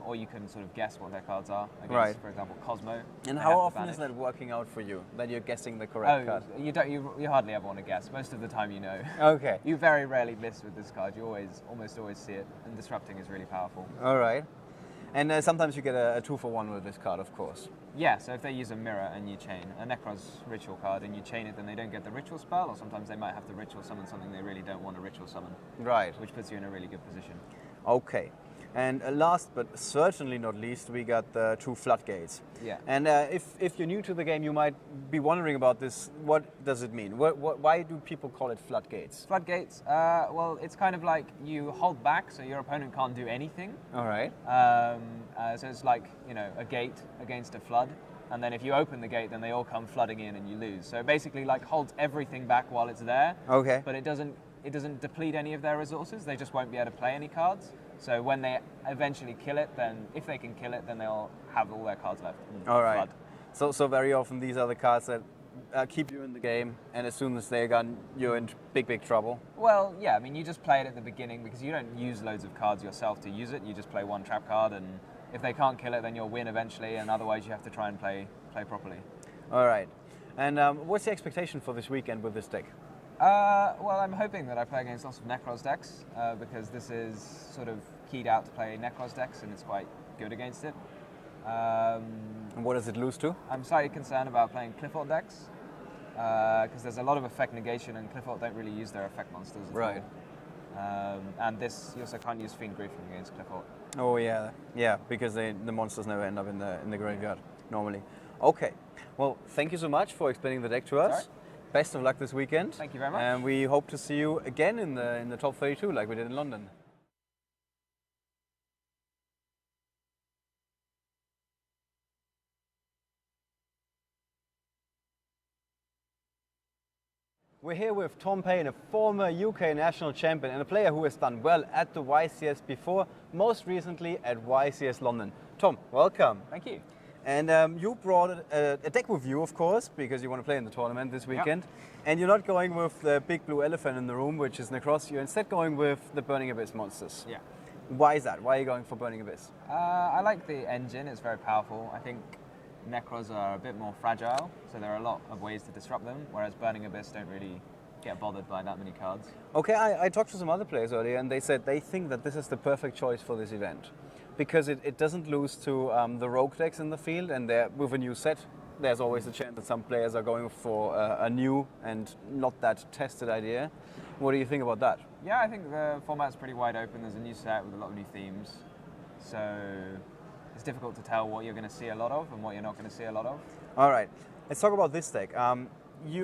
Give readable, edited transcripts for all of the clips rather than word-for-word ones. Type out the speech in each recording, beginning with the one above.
or you can sort of guess what their cards are against, Right. for example, Cosmo. And They how have often to is banish. that working out for you, that you're guessing the correct card? You hardly ever want to guess. Most of the time you know. Okay. You very rarely miss with this card. You almost always see it, and disrupting is really powerful. All right. And sometimes you get a 2-for-1 with this card, of course. Yeah, so if they use a mirror and you chain a Necros ritual card and you chain it, then they don't get the ritual spell, or sometimes they might have to ritual summon something they really don't want to ritual summon, Right. which puts you in a really good position. Okay. And last but certainly not least, we got the 2 floodgates. Yeah. And if you're new to the game, you might be wondering about this. What does it mean? Why do people call it floodgates? Floodgates, well, it's kind of like you hold back so your opponent can't do anything. All right. So it's like, a gate against a flood. And then if you open the gate, then they all come flooding in and you lose. So it basically like holds everything back while it's there. Okay. But it doesn't deplete any of their resources. They just won't be able to play any cards. So when they eventually kill it, then if they can kill it, then they'll have all their cards left. All right. Flood. So very often these are the cards that keep you in the game, and as soon as they're gone, you're in big trouble. Well, yeah, I mean, you just play it at the beginning because you don't use loads of cards yourself to use it. You just play one trap card, and if they can't kill it, then you'll win eventually, and otherwise you have to try and play properly. All right. And what's the expectation for this weekend with this deck? Well, I'm hoping that I play against lots of Necros decks because this is sort of keyed out to play Necros decks, and it's quite good against it. And what does it lose to? I'm slightly concerned about playing Clifford decks because there's a lot of effect negation, and Clifford don't really use their effect monsters at Right. all. And this, you also can't use Fiend Griefing against Clifford. Oh yeah, because the monsters never end up in the graveyard normally. Okay, well, thank you so much for explaining the deck to us. Sorry. Best of luck this weekend. Thank you very much. And we hope to see you again in the top 32 like we did in London. We're here with Tom Payne, a former UK national champion and a player who has done well at the YCS before, most recently at YCS London. Tom, welcome. Thank you. And you brought a deck with you, of course, because you want to play in the tournament this weekend. And you're not going with the big blue elephant in the room, which is Necros. You're instead going with the Burning Abyss monsters. Yeah. Why is that? Why are you going for Burning Abyss? I like the engine. It's very powerful. I think Necros are a bit more fragile, so there are a lot of ways to disrupt them, whereas Burning Abyss don't really get bothered by that many cards. Okay, I talked to some other players earlier, and they said they think that this is the perfect choice for this event. Because it doesn't lose to the rogue decks in the field, and with a new set, there's always a chance that some players are going for a new and not that tested idea. What do you think about that? Yeah, I think the format's pretty wide open. There's a new set with a lot of new themes, so it's difficult to tell what you're going to see a lot of and what you're not going to see a lot of. All right, let's talk about this deck.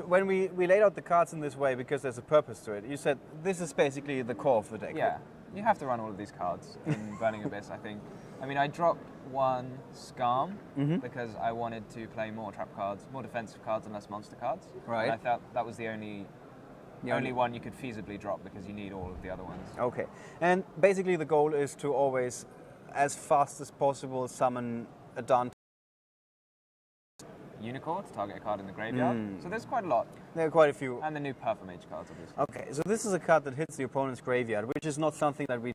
When we laid out the cards in this way because there's a purpose to it, you said this is basically the core of the deck. Yeah, you have to run all of these cards in Burning Abyss, I think. I mean, I dropped one Scarm because I wanted to play more trap cards, more defensive cards and less monster cards. Right. And I thought that was the only one you could feasibly drop because you need all of the other ones. Okay, and basically the goal is to always, as fast as possible, summon a Dante. Unicorn to target a card in the graveyard. So there's quite a lot. There are quite a few. And the new Perfamage cards, obviously. Okay, so this is a card that hits the opponent's graveyard, which is not something that we